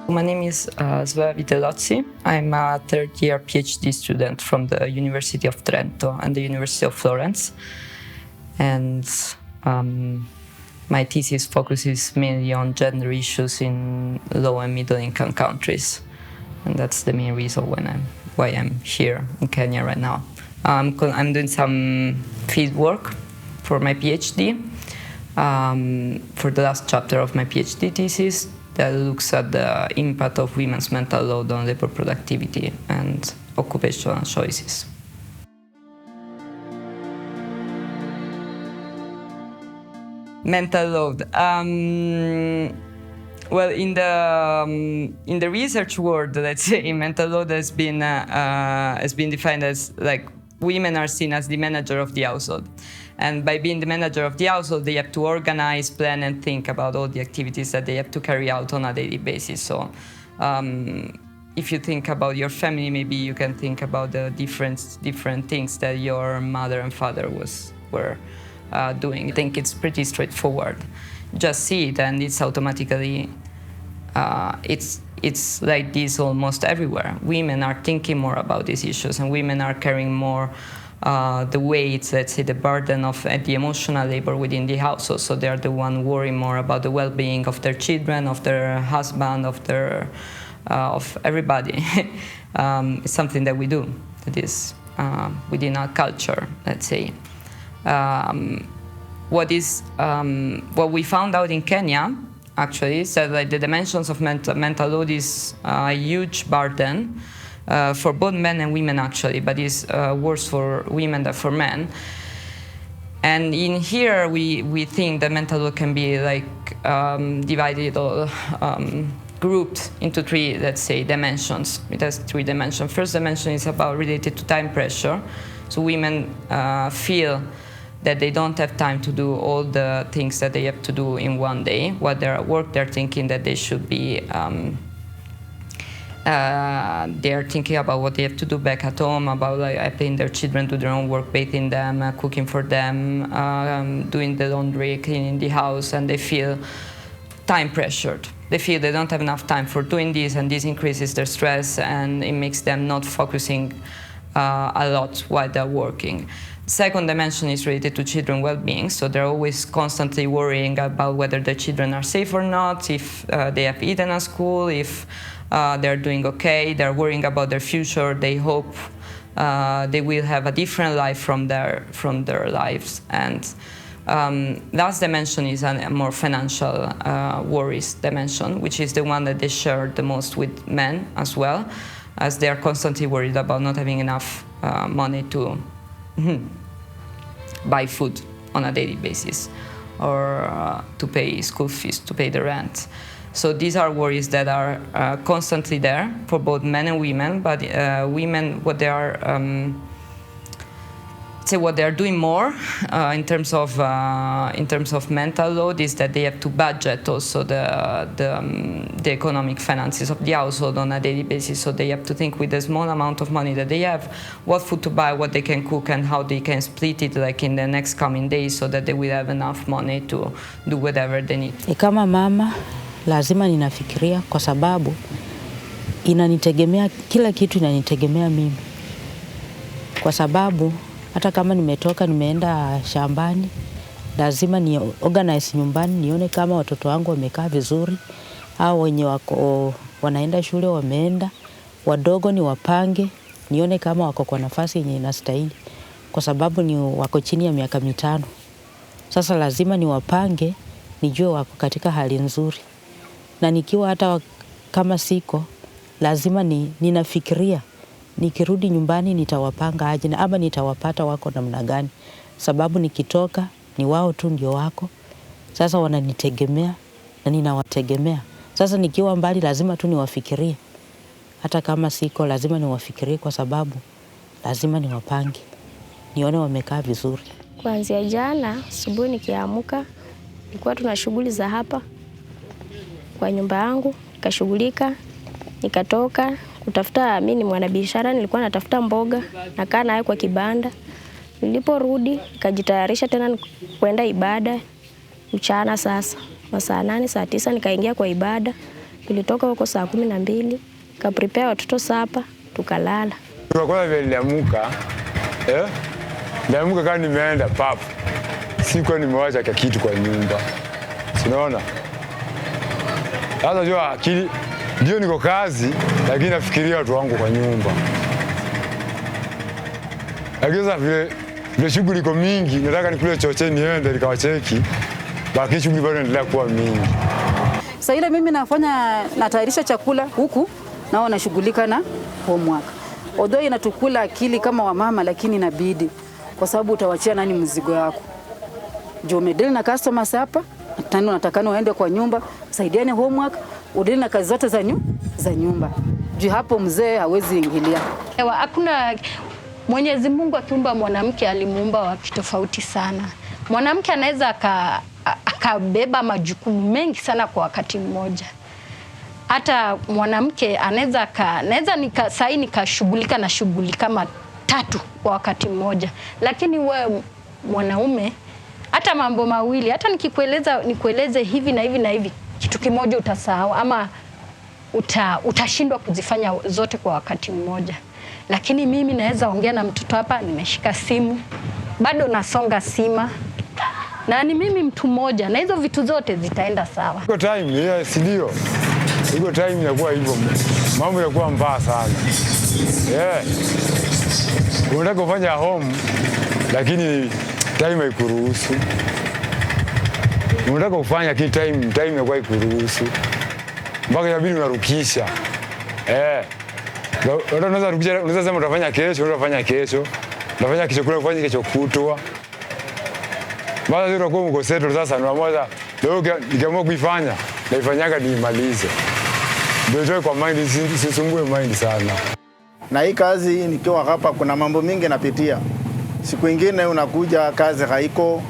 My name is Svea Vitellozzi. I'm a third-year PhD student from the University of Trento and the University of Florence. And my thesis focuses mainly on gender issues in low and middle-income countries. And that's the main reason why I'm here in Kenya right now. I'm doing some field work for my PhD, for the last chapter of my PhD thesis that looks at the impact of women's mental load on labor productivity and occupational choices. Mental load. Well, in the research world, let's say, mental load has been defined as like women are seen as the manager of the household. And by being the manager of the household, they have to organize, plan, and think about all the activities that they have to carry out on a daily basis. So if you think about your family, maybe you can think about the different things that your mother and father were doing. I think it's pretty straightforward. Just see it, and it's automatically, it's like this almost everywhere. Women are thinking more about these issues, and women are carrying more the weight, let's say, the burden of the emotional labor within the household. So they are the one worrying more about the well-being of their children, of their husband, of everybody. It's something that we do. That is within our culture, let's say. What we found out in Kenya, actually, is that like, the dimensions of mental load is a huge burden for both men and women, actually, but it's worse for women than for men. And in here, we think that mental load can be like divided or grouped into three, let's say, dimensions. It has three dimensions. First dimension is related to time pressure. So women feel that they don't have time to do all the things that they have to do in one day. While they're at work, they're thinking that they should be, they're thinking about what they have to do back at home, about like helping their children do their own work, bathing them, cooking for them, doing the laundry, cleaning the house, and they feel time pressured. They feel they don't have enough time for doing this, and this increases their stress, and it makes them not focusing a lot while they're working. Second dimension is related to children's well-being, so they're always constantly worrying about whether their children are safe or not, if they have eaten at school, if they're doing okay. They're worrying about their future. They hope they will have a different life from their lives. And last dimension is a more financial worries dimension, which is the one that they share the most with men as well, as they are constantly worried about not having enough money to buy food on a daily basis, or to pay school fees, to pay the rent. So these are worries that are constantly there for both men and women. But women, what they are doing more in terms of mental load is that they have to budget also the economic finances of the household on a daily basis. So they have to think with the small amount of money that they have, what food to buy, what they can cook, and how they can split it like in the next coming days, so that they will have enough money to do whatever they need. Kama mama lazima ninafikiria, kwa sababu inanitegemea, kila kitu inanitegemea mimi, kwa sababu hata kama nimetoka nimeenda shambani, lazima ni organize nyumbani, nione kama watoto wangu wamekaa vizuri, au wenye wako wanaenda shule wameenda, wadogo ni wapange, nione kama wako kwa nafasi yenye inastahili, kwa sababu ni wako chini ya miaka 5. Sasa lazima ni wapange, nijue wako katika hali nzuri. Na nikiwa hata kama siko, lazima ninafikiria nikirudi nyumbani nitawapanga aje, ama nitawapata wako namna gani, sababu nikitoka ni wao tu ndio wako. Sasa wananitegemea na ninawategemea. Sasa nikiwa mbali lazima tu niwafikirie. Hata kama siko lazima niwafikirie, kwa sababu lazima niwapange, nione wamekaa vizuri. Kuanzia jana asubuhi nikiamka, nilikuwa tuna shughuli za hapa kwa nyumba yangu, nikashughulika, nikatoka kutafuta. Mimi ni mwanabiashara, nilikuwa natafuta mboga, nakaa naye kwa kibanda. Niliporudi nikajitayarisha tena kwenda ibada mchana. Sasa saa 8 saa 9 nikaingia kwa ibada, Tulitoka huko saa 12, prepare watoto sapa, tukalala. Kwa kwanza niliamuka, niliamuka kama nimeenda papu. Sikuwa nimewacha kitu kwa nyumba. Unaona? Sasa jua akili ndio niko kazi, lakini nafikiria watu wangu kwa nyumba. Lakini sasa vile shughuli iko mingi, nataka nikule chochote niende nikawacheki. Baki shughuli bado inaendelea kuwa mingi. Sasa ile mimi natayarisha chakula huku nao nashughulika na homework. Although inatukula akili kama wamama, lakini inabidi kwa sababu utawachia nani mzigo wako. Jo medeli na customers hapa, tano natakana waende kwa nyumba, saidiane homework, udeli na kazi zote za nyumba. Juu hapo mzee hawezi ingilia. Hakuna Mwenyezi Mungu akiumba mwanamke alimuumba wa kitofauti sana. Mwanamke anaweza akabeba majukumu mengi sana kwa wakati mmoja. Hata mwanamke anaweza nikashughulika na shughuli kama 3 kwa wakati mmoja. Lakini wewe mwanaume hata mambo mawili, hata nikueleze hivi na hivi na hivi, kitu kimoja utasahau ama utashindwa kuzifanya zote kwa wakati mmoja. Lakini mimi naweza ongea na mtoto hapa, nimeshika simu, bado nasonga sima. Na ni mimi mtu mmoja na hizo vitu zote zitaenda sawa. Iko time, si ndio? Iko time inakuwa hivyo. Mambo yanakuwa mbaya sana. Unataka kufanya home lakini time haikuruhusu. Unataka kufanya lakini time inakuwa haikuruhusu. Mpaka inabidi unarukisha. Unaweza rukisha, unaweza sema utafanya kesho, utafanya kesho. Utafanya kesho kule, ufanye kesho kutwa. Baada ya kuwa mko settle sasa ndio moja leo nikiamua kuifanya naifanyaga niimalize. Ndio kwa mind sisumbue mind sana. Na hii kazi nikiwa hapa kuna mambo mingi napitia. Siku nyingine unakuja kazi haiko,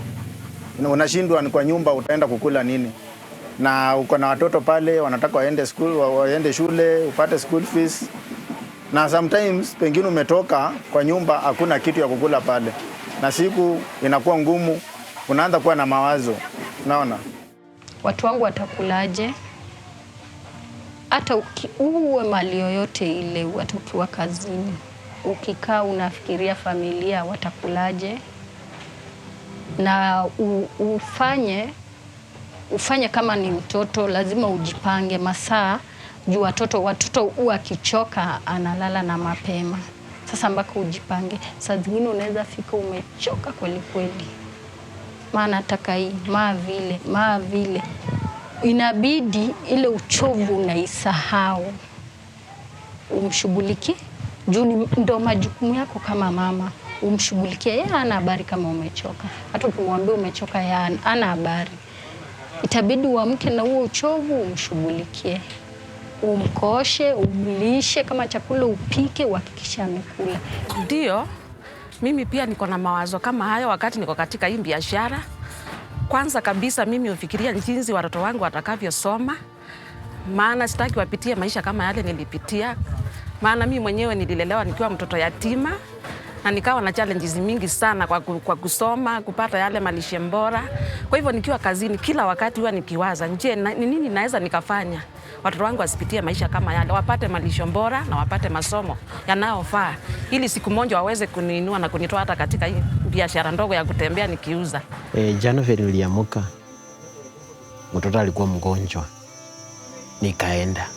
unashindwa ni kwa nyumba utaenda kukula nini. Na uko na watoto pale wanataka waende shule, upate school fees. Na sometimes pengine umetoka kwa nyumba hakuna kitu ya kukula pale. Na siku inakuwa ngumu, unaanza kuwa na mawazo. Unaona? Watu wangu watakulaje? Hata uwe mali yoyote ile, hata ukiwa kazini, ukikaa unafikiria familia watakulaje? Na ufanye kama ni mtoto, lazima ujipange masaa juu watoto huwa akichoka analala na mapema. Sasa mpaka ujipange. Saa zingine unaweza fika umechoka kweli kweli. Maana nataka hii, maa vile. Inabidi ile uchovu unaisahau. Umshughulikie. Juu ndio majukumu yako kama mama. Umshughulikie. Yeye hana habari kama umechoka. Hata ukimwambia umechoka yeye hana habari. Itabidi uamke na huo uchovu umshughulikie. Umkoshe, umlishe, kama chakula upike, uhakikishe amekula. Ndio, mimi pia niko na mawazo kama hayo wakati niko katika hii biashara. Kwanza kabisa mimi hufikiria jinsi watoto wangu watakavyosoma. Maana sitaki wapitie maisha kama yale nilipitia. Maana mimi mwenyewe nililelewa nikiwa mtoto yatima. Na nikawa na challenges mingi sana kwa kusoma, kupata yale malishe bora. Kwa hivyo nikiwa kazini kila wakati huwa nikiwaza, je, ni nini naweza nikafanya watoto wangu wasipitie maisha kama yale, wapate malisho bora na wapate masomo yanayofaa, ili siku moja waweze kuniinua na kunitoa hata katika hii biashara ndogo ya kutembea nikiuza. January niliamuka, mtoto alikuwa mgonjwa, nikaenda.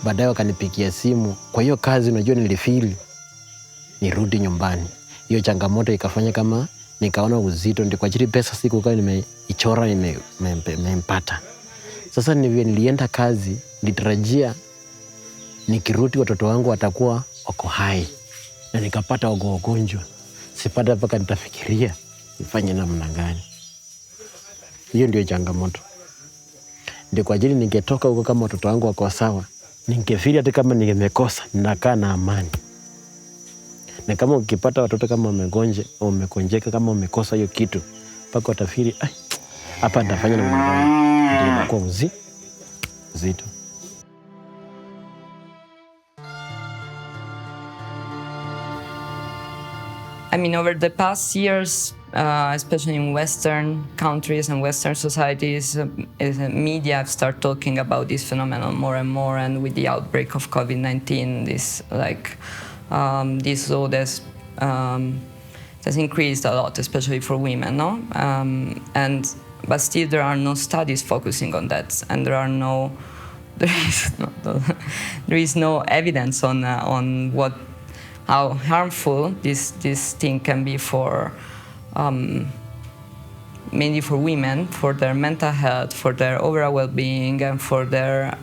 Baadaye wakanipigia simu. Kwa hiyo kazi unajua nilifeel nirudi nyumbani. Hiyo changamoto ikafanya kama nikaona uzito, ndio kwa ajili pesa siku kwa nimeichora nimempata. Sasa nilienda kazi, nilitarajia nikirudi watoto wangu watakuwa wako hai. Na nikapata wako wagonjwa. Sipata mpaka nitafikiria nifanye namna gani. Hiyo ndio changamoto. Ndio kwa ajili ningetoka huko kama watoto wangu wako sawa, ningefeel hata kama ningemekosa ninakaa na amani. Na kama ukipata watoto kama umegonjeka, kama umekosa hiyo kitu, mpaka utafiri hapa nitafanya namna gani, ndio inakuwa uzito. I mean, over the past years, especially in Western countries and Western societies, media have started talking about this phenomenon more and more. And with the outbreak of COVID-19, this load has increased a lot, especially for women, no? But still, there are no studies focusing on that, and there is no evidence on how harmful this thing can be for mainly for women, for their mental health, for their overall well-being, and for their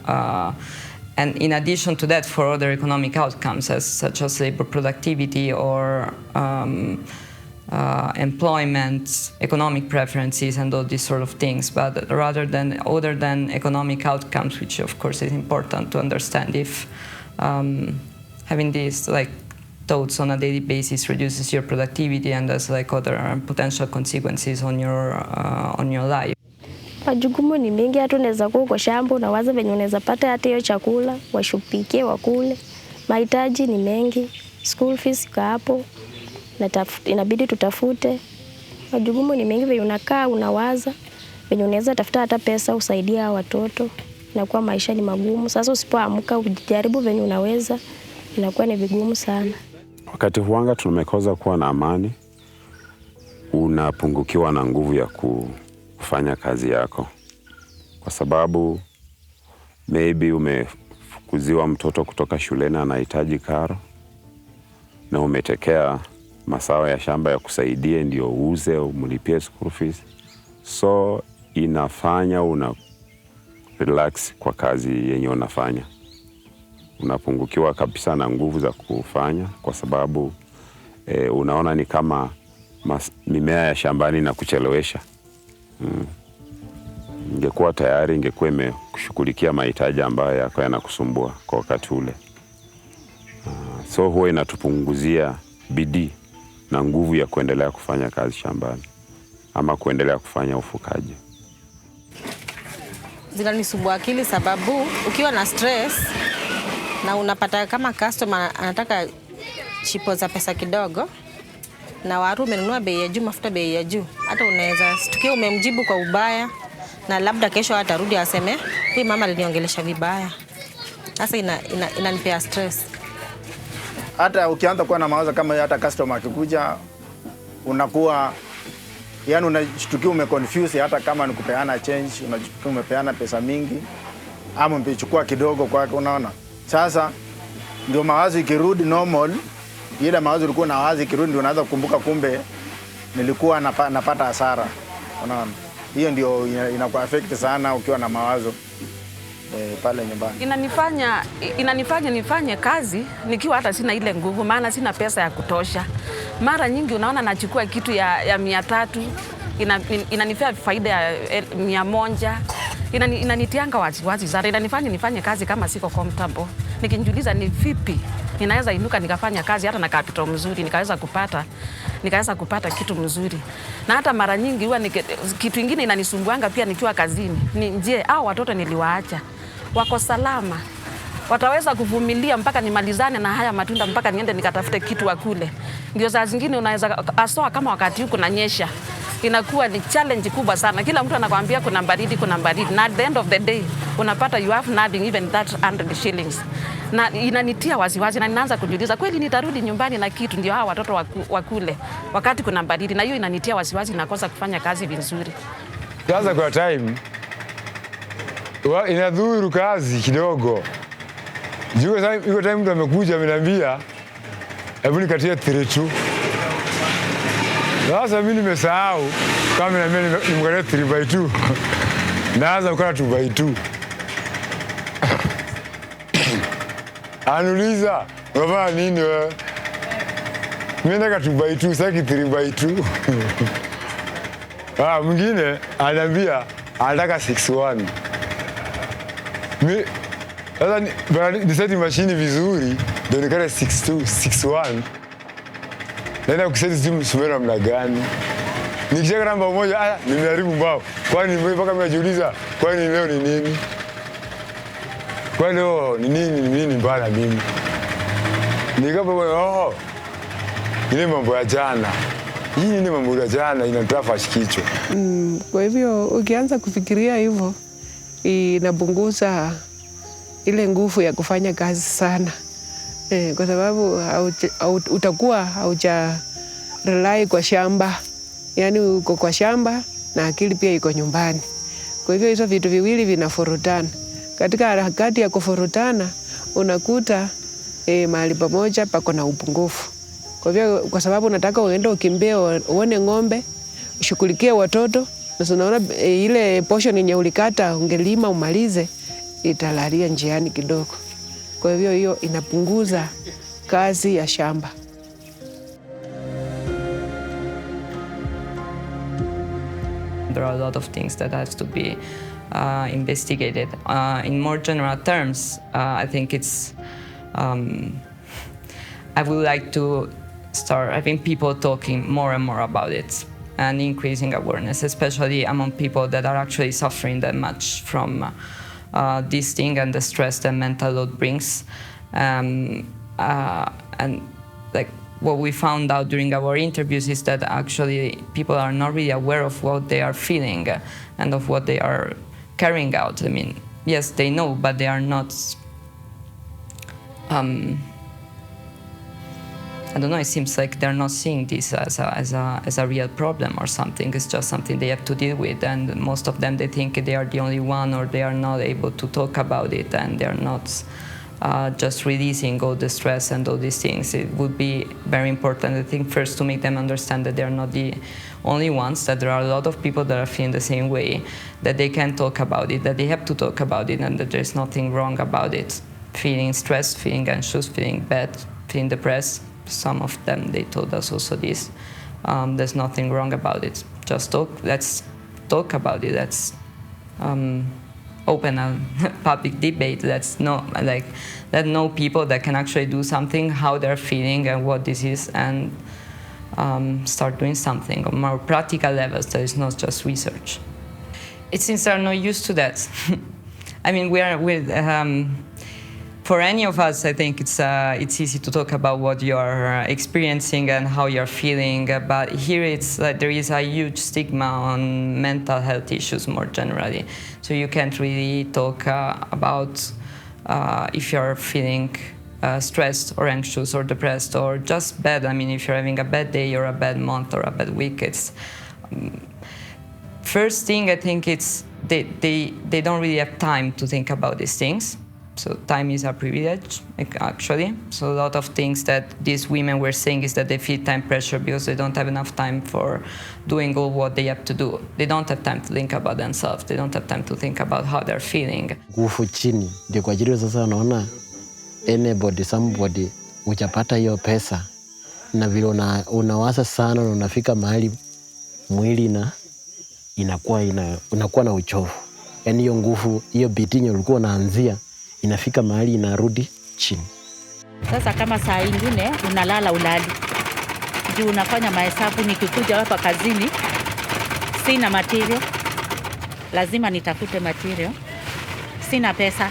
and in addition to that, for other economic outcomes such as labor productivity or employment, economic preferences, and all these sort of things. But other than economic outcomes, which of course is important to understand if having these thoughts on a daily basis reduces your productivity and has other potential consequences on your life. Majukumu ni mengi, hata unaweza kuwa kwa shamba unawaza venye unaweza pata hata hiyo chakula, washupikie wakule. Mahitaji ni mengi, school fees iko hapo, inabidi tutafute. Majukumu ni mengi, venye unakaa unawaza venye unaweza tafuta hata pesa usaidia watoto. Inakuwa maisha ni magumu. Sasa usipoamka ujaribu venye unaweza, inakuwa ni vigumu sana. Wakati huanga tumekosa kuwa na amani, unapungukiwa na nguvu ya kufanya kazi yako. Kwa sababu maybe umefukuziwa mtoto kutoka shuleni anahitaji karo, na umetekea masawa ya shamba ya kusaidia ndio uuze umlipie school fees. So inafanya una relax kwa kazi yenye unafanya. Unapungukiwa kabisa na nguvu za kufanya kwa sababu unaona ni kama mimea ya shambani na kuchelewesha. Ingekuwa tayari, ingekuwa imekushughulikia mahitaji ambayo yako yanakusumbua kwa wakati ule. So huwa inatupunguzia bidii na nguvu ya kuendelea kufanya kazi shambani ama kuendelea kufanya ufukaji. Zinanisumbua akili sababu ukiwa na stress na unapata kama customer anataka chipo za pesa kidogo na waru umenunua bei ya juu, mafuta bei ya juu, hata unaweza stukia umemjibu kwa ubaya na labda kesho atarudi aseme huyu mama aliniongelesha vibaya. Sasa inanipea stress. Hata ukianza kuwa na mawazo kama hata customer akikuja unakuwa yani unashtukia umeconfuse, hata kama ni kupeana change unashtukia umepeana pesa mingi ama umechukua kidogo kwake, unaona. Sasa ndio mawazo ikirudi normal, ile mawazo ulikuwa na wazi ikirudi ndio unaanza kukumbuka kumbe nilikuwa napata hasara, unaona. Hiyo ndio inakuwa affect sana ukiwa na mawazo pale nyumbani. Inanifanya nifanye kazi nikiwa hata sina ile nguvu, maana sina pesa ya kutosha. Mara nyingi unaona nachukua kitu ya 300, inanifia faida ya 100. Inanitianga wazi sana. Inanifanya nifanye kazi kama siko comfortable. Nikijiuliza ni vipi ninaweza inuka nikafanya kazi hata na capital mzuri, nikaweza kupata kitu mzuri. Na hata mara nyingi huwa kitu kingine inanisumbuanga pia nikiwa kazini. Je, hao watoto niliwaacha wako salama? Wataweza kuvumilia mpaka nimalizane na haya matunda mpaka niende nikatafute kitu wakule? Ndio saa zingine unaweza asoa kama wakati huko kunanyesha. Inakuwa ni challenge kubwa sana. Kila mtu anakuambia kuna baridi. Na at the end of the day unapata you have nothing, even that 100 shillings. Na inanitia wasiwasi na ninaanza kujiuliza kweli nitarudi nyumbani na kitu ndio hao watoto wakule wakati kuna baridi, na hiyo inanitia wasiwasi na kosa kufanya kazi vizuri. Sasa kwa time inadhuru kazi kidogo. Yuko time mtu amekuja ameniambia hebu nikatie 3-2. Sasa mimi nimesahau kama nimekatia 3/2. Naanza kukata 2/2. Anuliza, unafanya nini wewe? Mimi nataka 2/2, sasa 3/2. Mwingine ananiambia anataka 6/1. Mimi sasa niseti mashini vizuri ndio nikale 6/2, 6/1. Naenda kuseti simu sumera mna gani? Nikishaka namba moja, nimeharibu mbao. Kwani mpaka mimi najiuliza, kwani leo ni nini? Kwani leo ni nini mbaya mimi? Nikapo ile mambo ya jana. Hii ni mambo ya jana inatafasha kichwa. Kwa hivyo ukianza kufikiria hivyo inapunguza ile nguvu ya kufanya kazi sana. Kwa sababu utakuwa hauja rely kwa shamba. Yaani uko kwa shamba na akili pia iko nyumbani. Kwa hivyo hizo vitu viwili vinafurutana. Katika harakati ya kufurutana unakuta mahali pamoja pako na upungufu. Kwa hivyo kwa sababu unataka uende ukimbie uone ng'ombe, ushughulikie watoto, na unaona ile portion yenye ulikata ungelima umalize italalia njiani kidogo. Kwa hivyo hiyo inapunguza kazi ya shamba. There are a lot of things that have to be investigated. In more general terms, I think it's, I would like to start having people talking more and more about it and increasing awareness, especially among people that are actually suffering that much from this thing and the stress that mental load brings. And like what we found out during our interviews is that actually people are not really aware of what they are feeling and of what they are carrying out. I mean, yes, they know, but they are not, I don't know, it seems like they're not seeing this as a real problem or something. It's just something they have to deal with, and most of them, they think they are the only one, or they are not able to talk about it, and they're not just releasing all the stress and all these things. It would be very important, I think, first to make them understand that they're not the only ones, that there are a lot of people that are feeling the same way, that they can talk about it, that they have to talk about it, and that there's nothing wrong about it. Feeling stressed, feeling anxious, feeling bad, feeling depressed. Some of them, they told us also this. There's nothing wrong about it. Just talk, let's talk about it. Let's open a public debate. Let's know, like, let know people that can actually do something, how they're feeling and what this is, and start doing something on more practical levels that is not just research. It seems they're not used to that. I mean, for any of us, I think it's easy to talk about what you're experiencing and how you're feeling, but here it's like there is a huge stigma on mental health issues more generally. So you can't really talk about if you're feeling stressed or anxious or depressed or just bad. I mean, if you're having a bad day or a bad month or a bad week, it's first thing I think it's they don't really have time to think about these things. So time is a privilege, actually. So a lot of things that these women were saying is that they feel time pressure because they don't have enough time for doing all what they have to do. They don't have time to think about themselves. They don't have time to think about how they're feeling. Nguvu chini ndio kwa ajili sasa unaona somebody uchapata hiyo pesa na vile unawaza sana na unafika mahali mwili na unakuwa na uchovu. Yaani hiyo nguvu, hiyo bidii ulikuwa unaanzia inafika mahali inarudi chini. Sasa kama saa ingine unalala ulali, juu unafanya mahesabu, nikikuja hapa kazini sina material, lazima nitafute material. Sina pesa,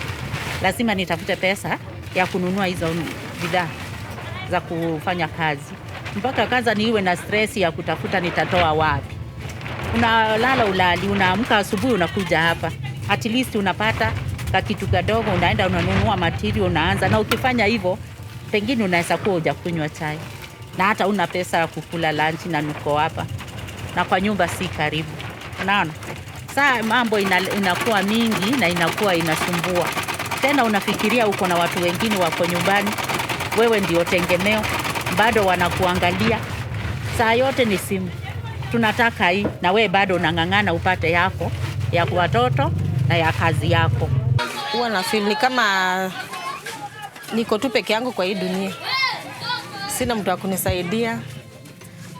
lazima nitafute pesa ya kununua hizo bidhaa za kufanya kazi. Mpaka kaza niwe na stress ya kutafuta nitatoa wapi. Unalala ulali, unaamka asubuhi unakuja hapa. At least unapata kitu kadogo, unaenda unanunua material, unaanza. Na ukifanya hivyo, pengine unaweza kuwa hujakunywa chai. Na hata una pesa ya kukula lunch na nuko hapa. Na kwa nyumba si karibu. Unaona? Saa mambo inakuwa mingi na inakuwa inasumbua. Tena unafikiria uko na watu wengine wako nyumbani. Wewe ndio tegemeo, bado wanakuangalia. Saa yote ni simu. Tunataka hii na wewe bado unang'ang'ana upate yako ya watoto na ya kazi yako. Huwa na feel ni kama niko tu peke yangu kwa hii dunia. Sina mtu wa kunisaidia.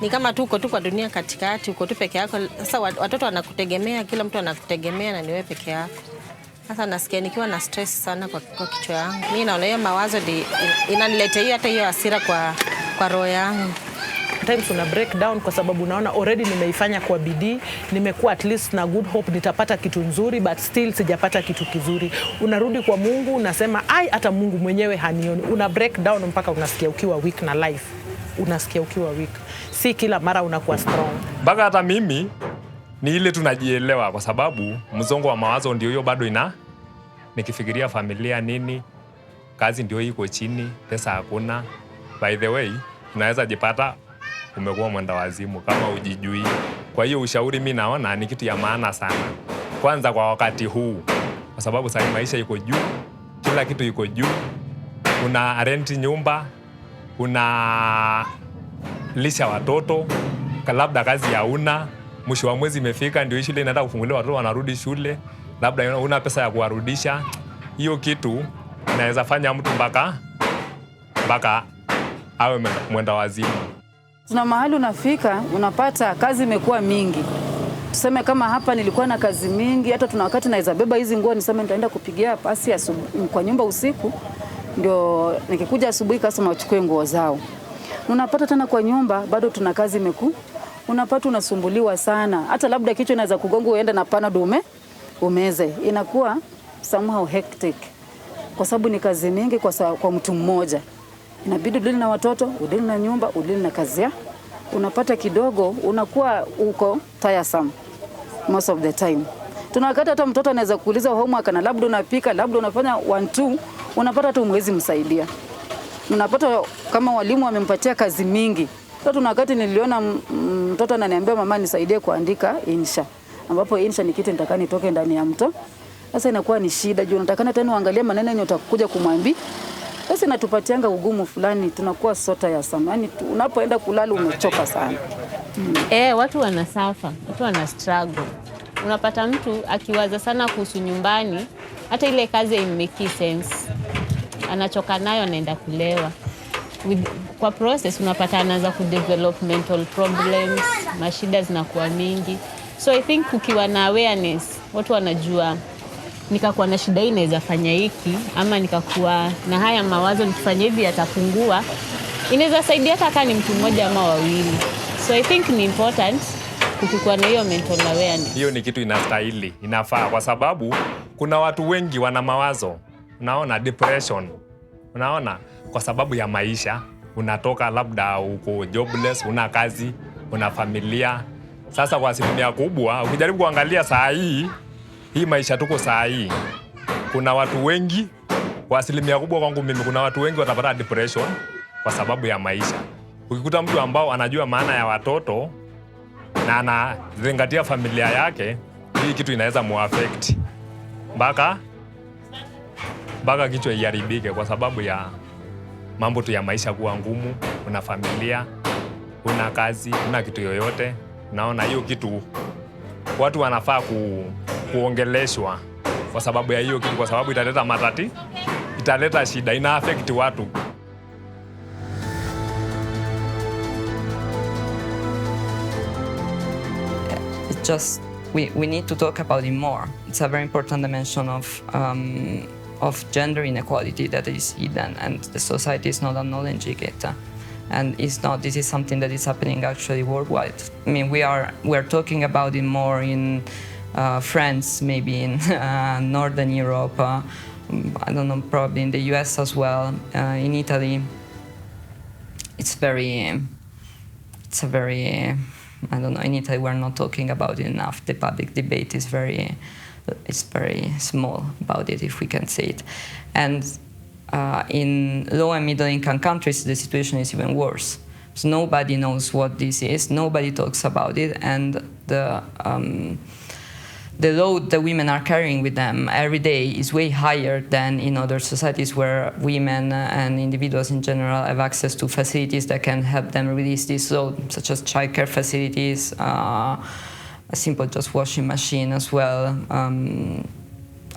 Ni kama tu uko tu kwa dunia katikati, uko tu peke yako. Sasa watoto wanakutegemea, kila mtu anakutegemea na ni wewe peke yako. Sasa nasikia nikiwa na stress sana kwa kichwa yangu. Mimi naona hiyo mawazo inaniletea hiyo hata hiyo hasira kwa roho yangu. Sometimes una break down kwa sababu unaona already nimeifanya kwa bidii, nimekuwa at least na good hope nitapata kitu nzuri, but still sijapata kitu kizuri. Unarudi kwa Mungu unasema hata Mungu mwenyewe hanioni. Una break down mpaka unasikia ukiwa weak na life. unasikia ukiwa weak. Si kila mara unakuwa strong. Mpaka hata mimi ni ile tunajielewa, kwa sababu mzongo wa mawazo ndio hiyo bado nikifikiria familia nini, kazi ndio iko chini, pesa hakuna. By the way, unaweza jipata umekuwa mwenda wazimu kama ujijui. Kwa hiyo ushauri mimi naona ni kitu ya maana sana. Kwanza kwa wakati huu, kwa sababu sasa maisha iko juu, kila kitu iko juu. Una rent nyumba, una lisha watoto, labda kazi hauna, mwisho wa mwezi imefika ndio shule inaenda kufunguliwa, watoto wanarudi shule, labda una pesa ya kuwarudisha. Hiyo kitu inaweza fanya mtu mpaka awe mwenda wazimu. Tuna mahali unafika unapata kazi imekuwa mingi. Tuseme kama hapa nilikuwa na kazi mingi, hata tuna wakati naweza beba hizi nguo niseme nitaenda kupigia pasi kwa nyumba usiku, ndio nikikuja asubuhi customer wachukue nguo zao. Unapata tena kwa nyumba bado tuna kazi unapata unasumbuliwa sana. Hata labda kichwa inaweza kugonga uende na Panadol umeze. Inakuwa somehow hectic. Kwa sababu ni kazi mingi kwa mtu mmoja. Inabidi udili na watoto, udili na nyumba, udili na kazi ya. Unapata kidogo unakuwa uko tiresome most of the time. Tuna wakati hata mtoto anaweza kuuliza homework na labda unapika, labda unafanya 1-2, unapata tu mwezi msaidia. Unapata kama walimu wamempatia kazi mingi. Sasa tuna wakati niliona mtoto ananiambia mama nisaidie kuandika insha. Ambapo insha ni kitu nitakani nitoke ndani ya mto. Sasa inakuwa ni shida juu natakana tena uangalie maneno yenye utakuja kumwambia. Sasa inatupatianga ugumu fulani, tunakuwa sota ya samani, unapoenda kulala umechoka sana. Watu wanasafa, watu wana struggle. Unapata mtu akiwaza sana kuhusu nyumbani, hata ile kazi haimeki sense. Anachoka nayo anaenda kulewa. Kwa process unapata anaanza kudevelop mental problems, mashida zinakuwa mingi. So I think ukiwa na awareness, watu wanajua nikakuwa na shida hii inaweza fanya hiki, ama nikakuwa na haya mawazo nikifanya hivi yatapungua, inaweza saidia hata kama ni mtu mmoja ama wawili. So I think ni important ukikuwa na hiyo mental awareness. Hiyo ni kitu inastahili, inafaa, kwa sababu kuna watu wengi wana mawazo. Unaona depression. Unaona kwa sababu ya maisha, unatoka labda uko jobless, una kazi, una familia. Sasa kwa asilimia kubwa ukijaribu kuangalia saa hii maisha tuko saa hii, kuna watu wengi, kwa asilimia kubwa kwangu mimi, kuna watu wengi watapata depression kwa sababu ya maisha. Ukikuta mtu ambao anajua maana ya watoto na anazingatia familia yake, hii kitu inaweza muaffect mpaka kichwa iharibike kwa sababu ya mambo tu ya maisha kuwa ngumu. Una familia, una kazi, una kitu yoyote. Naona hiyo kitu watu wanafaa kuongeleshwa kwa sababu ya hiyo kitu, kwa sababu italeta shida, ina affect watu. It's just we need to talk about it more. It's a very important dimension of gender inequality that is hidden, and the society is not acknowledging it. And this is something that is happening actually worldwide. I mean, we're talking about it more in France, maybe in Northern Europe, I don't know, probably in the US as well, in Italy. It's a very, I don't know, in Italy we're not talking about it enough. The public debate is very small about it, if we can say it. And in low and middle income countries, the situation is even worse. So nobody knows what this is, nobody talks about it, and the load that women are carrying with them every day is way higher than in other societies where women and individuals in general have access to facilities that can help them release this load, such as childcare facilities, a simple just washing machine as well,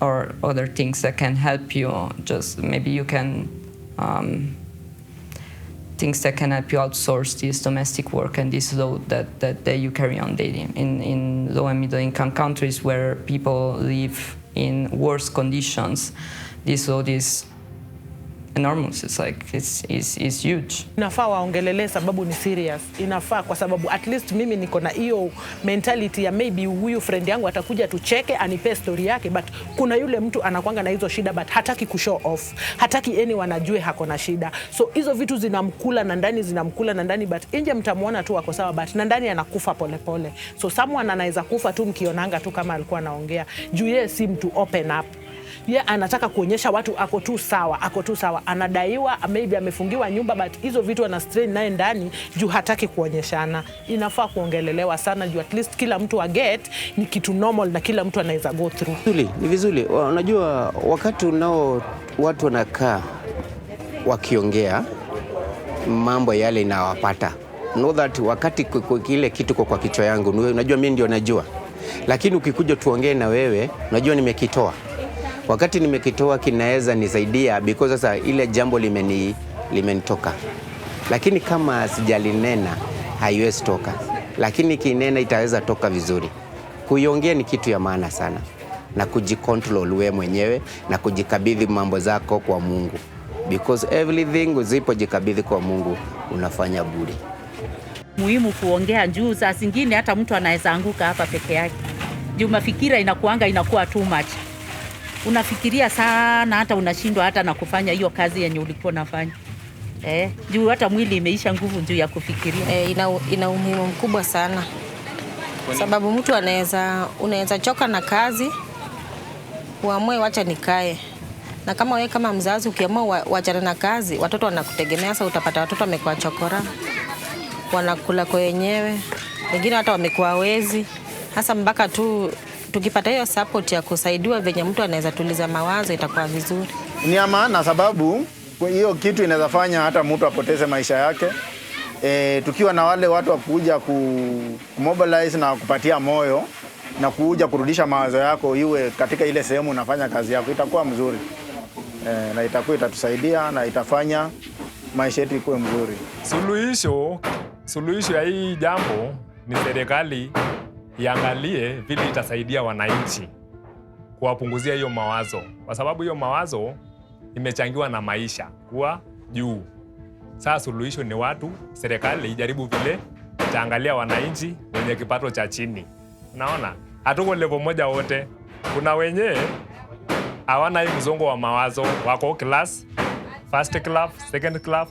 or other things that can help you. Just maybe you can things that can help you outsource this domestic work and this load that you carry on daily. In low and middle income countries where people live in worse conditions, this load is enormous. It's like it's huge. Inafaa waongelele sababu ni serious. Inafaa kwa sababu at least mimi niko na hiyo mentality ya maybe huyu friend yangu atakuja tucheke anipe story yake, but kuna yule mtu anakwanga na hizo shida but hataki kushow off. Hataki anyone ajue hako na shida. So hizo vitu zinamkula na ndani but nje mtamuona tu wako sawa but na ndani anakufa polepole. So someone anaweza kufa tu mkionanga tu kama alikuwa anaongea. Juu yeye si mtu open up. Anataka kuonyesha watu ako tu sawa, anadaiwa, maybe amefungiwa nyumba, but hizo vitu ana strain naye ndani juu hataki kuonyeshana. Inafaa kuongelelewa sana juu at least kila mtu get ni kitu normal na kila mtu anaweza go through. Ni vizuri, unajua wakati unao watu wanakaa wakiongea mambo yale inawapata. Know that wakati kile kitu kwa kichwa yangu, unajua mimi ndio najua. Lakini ukikuja tuongee na wewe, unajua nimekitoa. Wakati nimekitoa kinaweza nisaidia because sasa ile jambo limenitoka. Lakini kama sijalinena haiwezi toka. Lakini kinena itaweza toka vizuri. Kuiongea ni kitu ya maana sana. Na kujicontrol wewe mwenyewe na kujikabidhi mambo zako kwa Mungu. Because everything usipojikabidhi kwa Mungu unafanya bure. Muhimu kuongea juu saa zingine hata mtu anaweza anguka hapa peke yake. Juu mafikira inakuwa too much. Unafikiria sana hata unashindwa hata na kufanya hiyo kazi yenye ulikuwa unafanya. Juu hata mwili imeisha nguvu juu ya kufikiria. Ina umuhimu mkubwa sana. Sababu mtu unaweza choka na kazi, uamue wacha nikae. Na kama wewe kama mzazi ukiamua wachana na kazi, watoto wanakutegemea, sasa utapata watoto wamekuwa chokora. Wanakula kwa wenyewe. Wengine hata wamekuwa wezi. Hasa mpaka tukipata hiyo support ya kusaidiwa venye mtu anaweza tuliza mawazo itakuwa vizuri. Ni ya maana sababu hiyo kitu inaweza fanya hata mtu apoteze maisha yake. Tukiwa na wale watu wa kuja kumobilize na kupatia moyo na kuja kurudisha mawazo yako iwe katika ile sehemu unafanya kazi yako, itakuwa mzuri. Na itatusaidia na itafanya maisha yetu ikuwe mzuri. Suluhisho ya hii jambo ni serikali iangalie vile itasaidia wananchi kuwapunguzia hiyo mawazo, kwa sababu hiyo mawazo imechangiwa na maisha kuwa juu. Sasa suluhisho ni serikali ijaribu vile itaangalia wananchi wenye kipato cha chini. Unaona? Hatuko level moja wote. Kuna wenye hawana hii mzongo wa mawazo, wako class, first class, second class,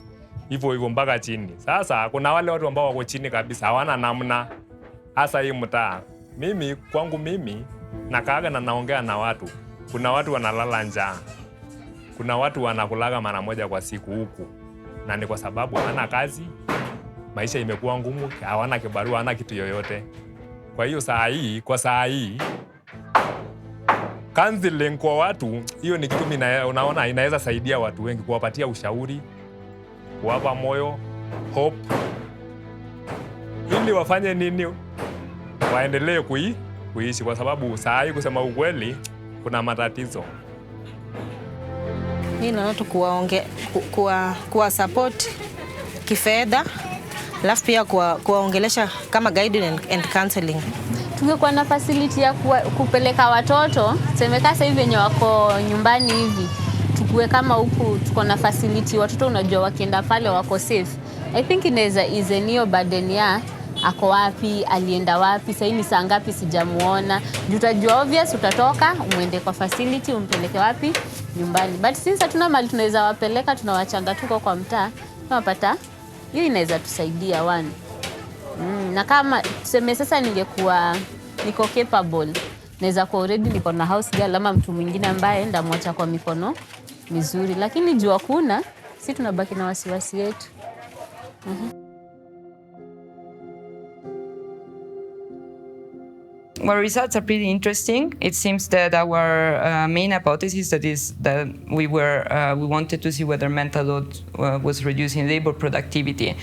hivyo mpaka chini. Sasa kuna wale watu ambao wako chini kabisa, hawana namna. Hasa hii mtaa. Kwangu mimi nakaaga na naongea na watu. Kuna watu wanalala njaa. Kuna watu wanakulaga mara moja kwa siku huku. Na ni kwa sababu hawana kazi, maisha imekuwa ngumu, hawana kibarua, hawana kitu yoyote. Kwa hiyo saa hii counseling kwa watu, hiyo ni kitu unaona inaweza saidia watu wengi, kuwapatia ushauri, kuwapa moyo, hope, ili wafanye nini, waendelee kuishi, kwa sababu saa hii kusema ukweli kuna matatizo. Mimi naona tu kuwa support kifedha, alafu pia kuwaongelesha kama guidance and counseling. Tungekuwa na facility ya kupeleka watoto, semeka sasa hivi wenye wako nyumbani hivi, tukue kama huku tuko na facility, watoto unajua wakienda pale wako safe. I think inaweza izenio burden ya ako wapi, alienda wapi, sasa ni saa ngapi sijamuona. Utajua obvious, utatoka umwende kwa facility umpeleke wapi, nyumbani. But since hatuna mali tunaweza wapeleka, tunawachanga tuko kwa mtaa, tunapata hiyo inaweza tusaidia one. Na kama tuseme sasa niko capable, naweza kuwa already niko na house girl ama mtu mwingine ambaye ndamwacha kwa mikono mizuri, lakini jua kuna si tunabaki na wasiwasi yetu. Well, results are pretty interesting. It seems that our main hypothesis that we wanted to see whether mental load was reducing labor productivity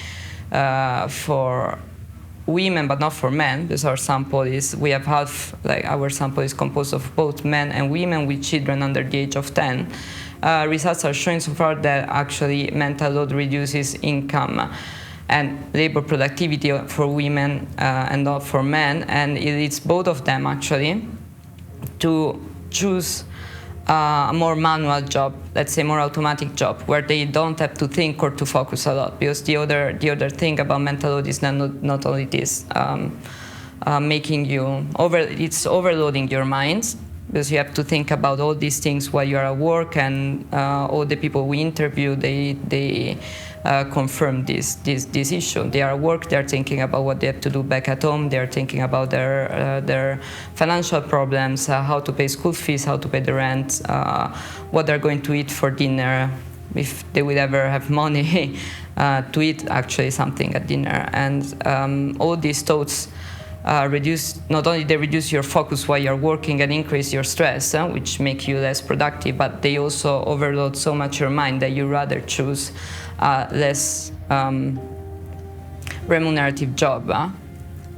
for women, but not for men. Because our sample our sample is composed of both men and women with children under the age of 10. Results are showing so far that actually mental load reduces income and labor productivity for women and not for men, and it leads both of them actually to choose a more manual job, let's say more automatic job, where they don't have to think or to focus a lot. Because the other thing about mental load is not only this, making you it's overloading your minds, because you have to think about all these things while you are at work, and all the people we interview, they confirm this issue. They are at work, they're thinking about what they have to do back at home, they're thinking about their financial problems, how to pay school fees, how to pay the rent, what they're going to eat for dinner, if they will ever have money to eat actually something at dinner. And all these thoughts not only they reduce your focus while you're working and increase your stress, which make you less productive, but they also overload so much your mind that you rather choose less remunerative job,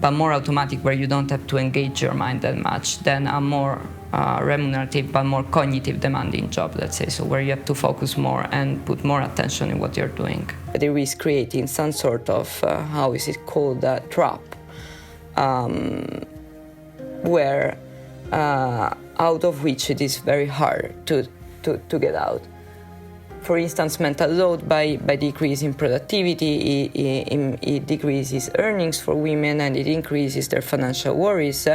but more automatic, where you don't have to engage your mind that much, than a more remunerative but more cognitive demanding job, let's say, so where you have to focus more and put more attention in what you're doing. There is creating some sort of, how is it called, a trap, where out of which it is very hard to get out. For instance, mental load, by decreasing productivity, it decreases earnings for women, and it increases their financial worries.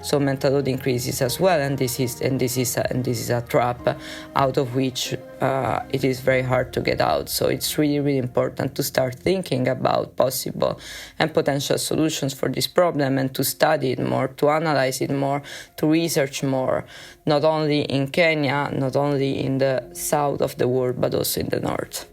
So mental load increases as well, and this is a trap out of which it is very hard to get out. So it's really, really important to start thinking about possible and potential solutions for this problem, and to study it more, to analyze it more, to research more, not only in Kenya, not only in the south of the world, but also in the north.